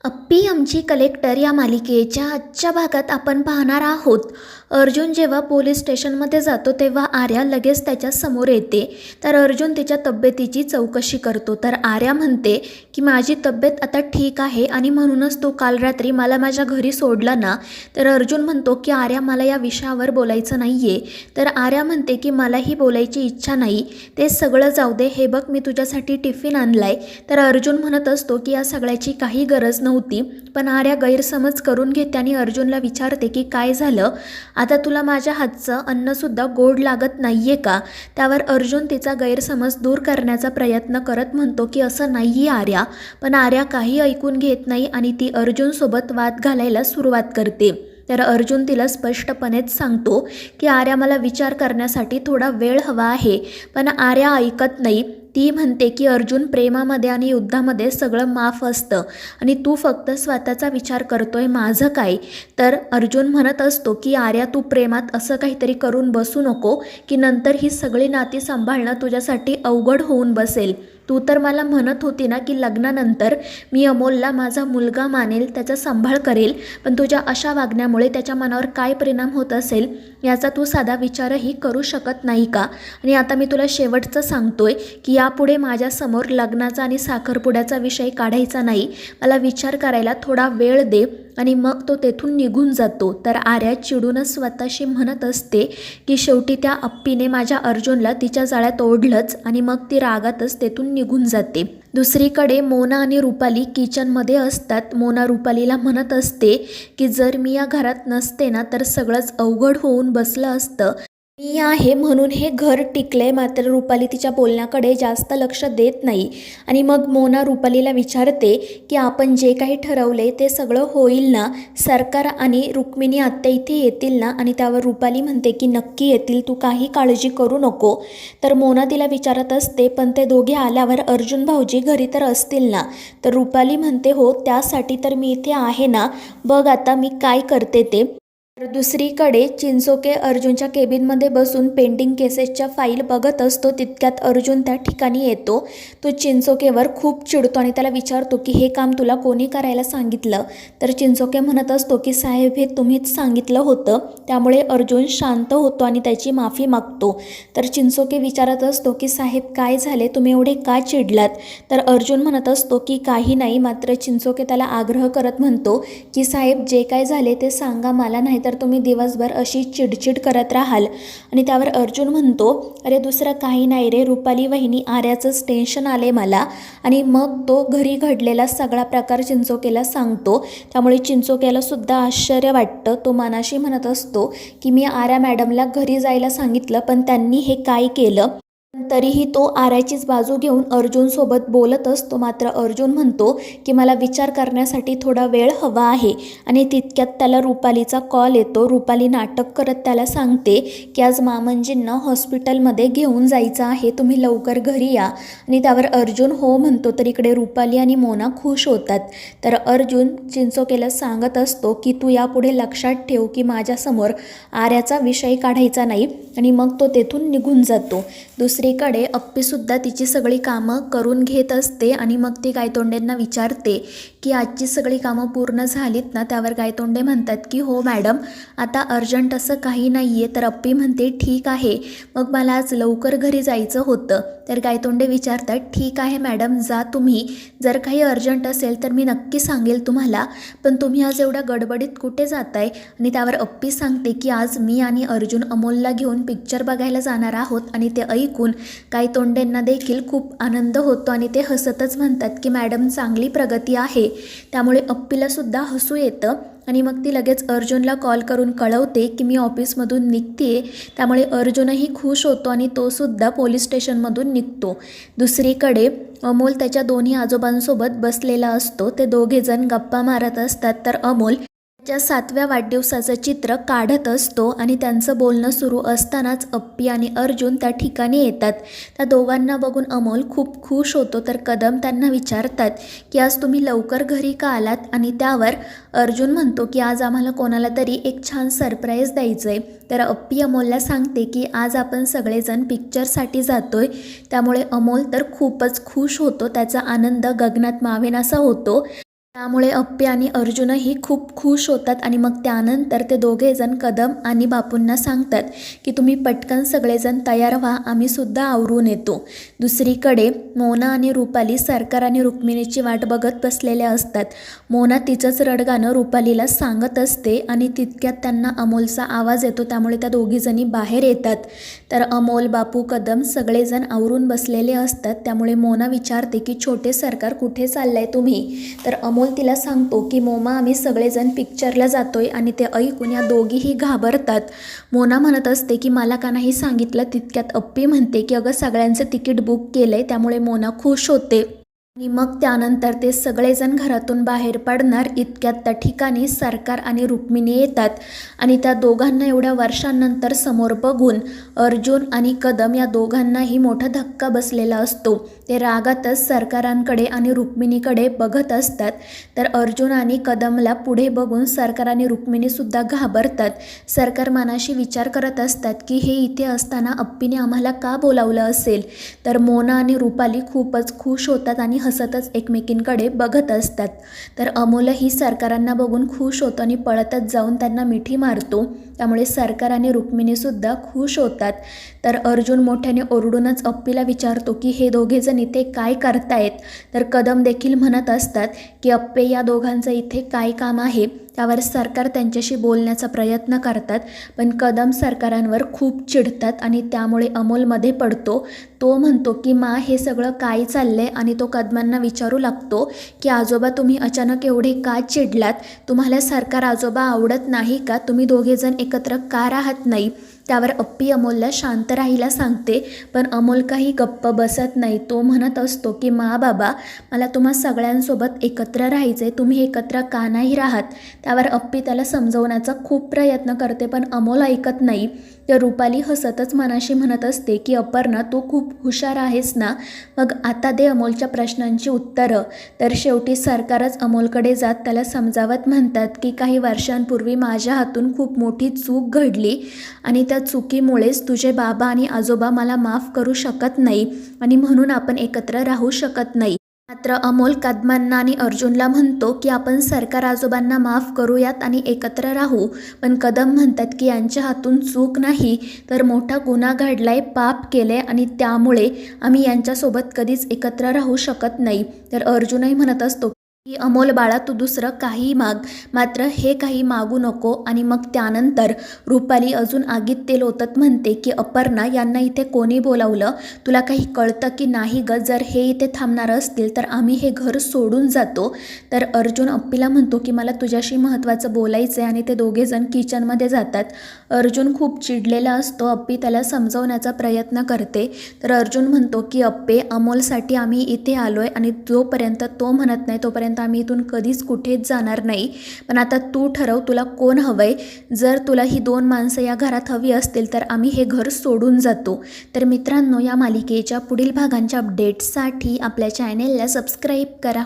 अप्पी आमची कलेक्टर या मालिकेच्या आजच्या भागात आपण पाहणार आहोत. अर्जुन जेव्हा पोलीस स्टेशनमध्ये जातो तेव्हा आर्या लगेच त्याच्या समोर येते. तर अर्जुन तिच्या तब्येतीची चौकशी करतो. तर आर्या म्हणते की माझी तब्येत आता ठीक आहे आणि म्हणूनच तू काल रात्री मला माझ्या घरी सोडला ना. तर अर्जुन म्हणतो की आर्या मला या विषयावर बोलायचं नाही आहे. तर आर्या म्हणते की मलाही बोलायची इच्छा नाही, ते सगळं जाऊ दे, हे बघ मी तुझ्यासाठी टिफिन आणलाय. तर अर्जुन म्हणत असतो की या सगळ्याची काही गरज नव्हती, पण आर्या गैरसमज करून घेते आणि अर्जुनला विचारते की काय झालं, आता तुला माझ्या हातचं अन्नसुद्धा गोड लागत नाहीये का. त्यावर अर्जुन तिचा गैरसमज दूर करण्याचा प्रयत्न करत म्हणतो की असं नाही आर्या. पण आर्या काही ऐकून घेत नाही आणि ती अर्जुनसोबत वाद घालायला सुरुवात करते. तर अर्जुन तिला स्पष्टपणेच सांगतो की आर्या मला विचार करण्यासाठी थोडा वेळ हवा आहे. पण आर्या ऐकत नाही. ती म्हणते की अर्जुन प्रेमामध्ये आणि युद्धामध्ये सगळं माफ असतं आणि तू फक्त स्वतःचा विचार करतोय, माझं काय. तर अर्जुन म्हणत असतो की आर्या तू प्रेमात असं काहीतरी करून बसू नको की नंतर ही सगळी नाती सांभाळणं तुझ्यासाठी अवघड होऊन बसेल. तू तर मला म्हणत होती ना की लग्नानंतर मी अमोलला माझा मुलगा मानेल, त्याचा सांभाळ करेल, पण तुझ्या अशा वागण्यामुळे त्याच्या मनावर काय परिणाम होत असेल याचा तू साधा विचारही करू शकत नाही का. आणि आता मी तुला शेवटचं सांगतोय की यापुढे माझ्यासमोर लग्नाचा आणि साखरपुड्याचा विषय काढायचा नाही. मला विचार करायला थोडा वेळ दे. आणि मग तो तेथून निघून जातो. तर आर्या चिडूनच स्वतःशी म्हणत असते की शेवटी त्या अप्पीने माझ्या अर्जुनला तिच्या जाळ्यात ओढलंच आणि मग ती रागातच तेथून निघून जाते. दुसरीकडे मोना आणि रुपाली किचनमध्ये असतात. मोना रुपालीला म्हणत असते की जर मी या घरात नसते ना तर सगळंच अवघड होऊन बसलं असतं. मी आहे म्हणून हे घर टिकले. मात्र रुपाली तिच्या बोलण्याकडे जास्त लक्ष देत नाही. आणि मग मोना रुपालीला विचारते की आपण जे काही ठरवले ते सगळं होईल ना, सरकार आणि रुक्मिणी आत्या इथे येतील ना. आणि त्यावर रुपाली म्हणते की नक्की येतील, तू काही काळजी करू नको. तर मोना तिला विचारत असते पण ते दोघे आल्यावर अर्जुन भाऊजी घरी तर असतील ना. तर रुपाली म्हणते हो, त्यासाठी तर मी इथे आहे ना, बघ आता मी काय करते ते. तर दुसरीकडे चिंचोके अर्जुनच्या केबिनमध्ये बसून पेंडिंग केसेसच्या फाईल बघत असतो. तितक्यात अर्जुन त्या ठिकाणी येतो. तो चिंचोकेवर खूप चिडतो आणि त्याला विचारतो की हे काम तुला कोणी करायला सांगितलं. तर चिंचोके म्हणत असतो की साहेब हे तुम्हीच सांगितलं होतं. त्यामुळे अर्जुन शांत होतो आणि त्याची माफी मागतो. तर चिंचोके विचारत असतो की साहेब काय झाले, तुम्ही एवढे का चिडलात. तर अर्जुन म्हणत असतो की काही नाही. मात्र चिंचोके त्याला आग्रह करत म्हणतो की साहेब जे काय झाले ते सांगा मला, नाही तर तुम्ही दिवसभर अशी चिडचिड करत राहाल. आणि त्यावर अर्जुन म्हणतो अरे दुसरं काही नाही रे रुपाली वहिनी, आर्याचंच टेन्शन आले मला. आणि मग तो घरी घडलेला सगळा प्रकार चिंचोकेला सांगतो. त्यामुळे चिंचोकेला सुद्धा आश्चर्य वाटतं. तो मनाशी म्हणत असतो की मी आर्या मॅडमला घरी जायला सांगितलं पण त्यांनी हे काय केलं. तरीही तो आर्याचीच बाजू घेऊन अर्जुनसोबत बोलत असतो. मात्र अर्जुन म्हणतो की मला विचार करण्यासाठी थोडा वेळ हवा आहे. आणि तितक्यात त्याला रुपालीचा कॉल येतो. रुपाली नाटक करत त्याला सांगते की आज मामंजींना हॉस्पिटलमध्ये घेऊन जायचं आहे, तुम्ही लवकर घरी या. आणि त्यावर अर्जुन हो म्हणतो. तर इकडे रुपाली आणि मोना खुश होतात. तर अर्जुन चिंचोकेला सांगत असतो की तू यापुढे लक्षात ठेव की माझ्यासमोर आर्याचा विषय काढायचा नाही. आणि मग तो तेथून निघून जातो. दुसरीकडे अप्पीसुद्धा तिची सगळी कामं करून घेत असते. आणि मग ती गायतोंडेंना विचारते की आजची सगळी कामं पूर्ण झालीत ना. त्यावर गायतोंडे म्हणतात की हो मॅडम, आता अर्जंट असं काही नाही आहे. तर अप्पी म्हणते ठीक आहे, मग मला आज लवकर घरी जायचं होतं. तर गायतोंडे विचारतात ठीक आहे मॅडम, जा तुम्ही, जर काही अर्जंट असेल तर मी नक्की सांगेल तुम्हाला, पण तुम्ही आज एवढ्या गडबडीत कुठे जाताय. आणि त्यावर अप्पी सांगते की आज मी आणि अर्जुन अमोलला घेऊन पिक्चर बघायला जाणार आहोत. आणि ते ऐकून गायतोंडेंना देखील खूप आनंद होतो आणि ते हसतच म्हणतात की मॅडम चांगली प्रगती आहे. त्यामुळे अप्पीला सुद्धा हसू येतं. आणि मग ती लगेच अर्जुनला कॉल करून कळवते की मी ऑफिसमधून निघते. त्यामुळे अर्जुनही खुश होतो आणि तो सुद्धा पोलीस स्टेशनमधून निघतो. दुसरीकडे अमोल त्याच्या दोन्ही आजोबांसोबत बसलेला असतो. ते दोघेजण गप्पा मारत असतात. तर अमोल च्या 7व्या वाढदिवसाचं चित्र काढत असतो. आणि त्यांचं बोलणं सुरू असतानाच अप्पी आणि अर्जुन त्या ठिकाणी येतात. त्या दोघांना बघून अमोल खूप खुश होतो. तर कदम त्यांना विचारतात की आज तुम्ही लवकर घरी का आलात. आणि त्यावर अर्जुन म्हणतो की आज आम्हाला कोणाला तरी एक छान सरप्राईज द्यायचं आहे. तर अप्पी अमोलला सांगते की आज आपण सगळेजण पिक्चरसाठी जातोय. त्यामुळे अमोल तर खूपच खुश होतो. त्याचा आनंद गगनात मावेनासा होतो. त्यामुळे अप्पी आणि अर्जुनही खूप खुश होतात आणि मग त्यानंतर ते दोघेजण कदम आणि बापूंना सांगतात की तुम्ही पटकन सगळेजण तयार व्हा, आम्हीसुद्धा आवरून येतो. दुसरीकडे मोना आणि रुपाली सरकार आणि रुक्मिणीची वाट बघत बसलेल्या असतात. मोना तिचंच रडगाणं रुपालीला सांगत असते आणि तितक्यात त्यांना अमोलचा आवाज येतो. त्यामुळे त्या दोघीजणी बाहेर येतात. तर अमोल, बापू, कदम सगळेजण आवरून बसलेले असतात. त्यामुळे मोना विचारते की छोटे सरकार कुठे चाललाय तुम्ही? तर अमोल तिला सांगतो की मोमा, आम्ही सगळेजण पिक्चरला जातोय. आणि ते ऐकून या दोघीही घाबरतात. मोना म्हणत असते की मला का नाही सांगितलं. तितक्यात अप्पी म्हणते की अगं सगळ्यांचं तिकीट बुक केलंय. त्यामुळे मोना खुश होते आणि मग त्यानंतर ते सगळेजण घरातून बाहेर पडणार. इतक्यात त्या ठिकाणी सरकार आणि रुक्मिणी येतात आणि त्या दोघांना एवढ्या वर्षांनंतर समोर बघून अर्जुन आणि कदम या दोघांनाही मोठा धक्का बसलेला असतो. ते रागातच सरकारांकडे आणि रुक्मिणीकडे बघत असतात. तर अर्जुन आणि कदमला पुढे बघून सरकार आणि रुक्मिणीसुद्धा घाबरतात. सरकार मनाशी विचार करत असतात की हे इथे असताना अप्पीने आम्हाला का बोलावलं असेल. तर मोना आणि रुपाली खूपच खुश होतात आणि हसतच एकमेकींकडे बघत असतात. तर अमोलही सरकारांना बघून खुश होतो आणि पळतच जाऊन त्यांना मिठी मारतो. त्यामुळे सरकार आणि रुक्मिणीसुद्धा खुश होतात. तर अर्जुन मोठ्याने ओरडूनच अप्पीला विचारतो की हे दोघेजण इथे काय करतायत. तर कदम देखील म्हणत असतात की अप्पे, या दोघांचं इथे काय काम आहे. त्यावर सरकार त्यांच्याशी बोलण्याचा प्रयत्न करतात, पण कदम सरकारांवर खूप चिडतात आणि त्यामुळे अमोलमध्ये पडतो. तो म्हणतो की मा, हे सगळं काय चाललंय. आणि तो कदमांना विचारू लागतो की आजोबा, तुम्ही अचानक एवढे का चिडलात. तुम्हाला सरकार आजोबा आवडत नाही का? तुम्ही दोघेजण एकत्र का राहत नाही. त्यावर अप्पी अमोलला शांत राहायला सांगते, पण अमोल काही गप्प बसत नाही. तो म्हणत असतो की मा बाबा, मला तुम्हा सगळ्यांसोबत एकत्र राहायचे, तुम्ही एकत्र का नाही राहत. त्यावर अप्पी त्याला समजवण्याचा खूप प्रयत्न करते, पण अमोल ऐकत नाही. तर रुपाली हसतच मनाशी म्हणत असते की अपर्णा, तू खूप हुशार आहेस ना, मग आता दे अमोलच्या प्रश्नांची उत्तरं. तर शेवटी सरकारच अमोलकडे जात त्याला समजावत म्हणतात की काही वर्षांपूर्वी माझ्या हातून खूप मोठी चूक घडली आणि त्या चुकीमुळेच तुझे बाबा आणि आजोबा मला माफ करू शकत नाही आणि म्हणून आपण एकत्र राहू शकत नाही. मात्र अमोल कदमांना आणि अर्जुनला म्हणतो की आपण सरकार आजोबांना माफ करूयात आणि एकत्र राहू. पण कदम म्हणतात की यांच्या हातून चूक नाही, तर मोठा गुन्हा घडलाय, पाप केले आणि त्यामुळे आम्ही यांच्यासोबत कधीच एकत्र राहू शकत नाही. तर अर्जुनही म्हणत असतो की अमोल बाळा, तू दुसरं काही माग, मात्र हे काही मागू नको. आणि मग त्यानंतर रुपाली अजून आगीत तेल ओतत म्हणते की अपर्णा, यांना इथे कोणी बोलावलं, तुला काही कळतं की नाही ग. जर हे इथे थांबणार असतील तर आम्ही हे घर सोडून जातो. तर अर्जुन अप्पीला म्हणतो की मला तुझ्याशी महत्त्वाचं बोलायचं आहे आणि ते दोघेजण किचनमध्ये जातात. अर्जुन खूप चिडलेला असतो. अप्पी त्याला समजवण्याचा प्रयत्न करते. तर अर्जुन म्हणतो की अप्पे, अमोलसाठी आम्ही इथे आलोय आणि जोपर्यंत तो म्हणत नाही तोपर्यंत आम्ही इथून कधीच कुठेच जाणार नाही. पण आता तू ठरव, तुला कोण हवंय. जर तुला ही 2 माणसं या घरात हवी असतील तर आम्ही हे घर सोडून जातो. तर मित्रांनो, या मालिकेच्या पुढील भागांच्या अपडेट्ससाठी आपल्या चॅनेलला सबस्क्राईब करा.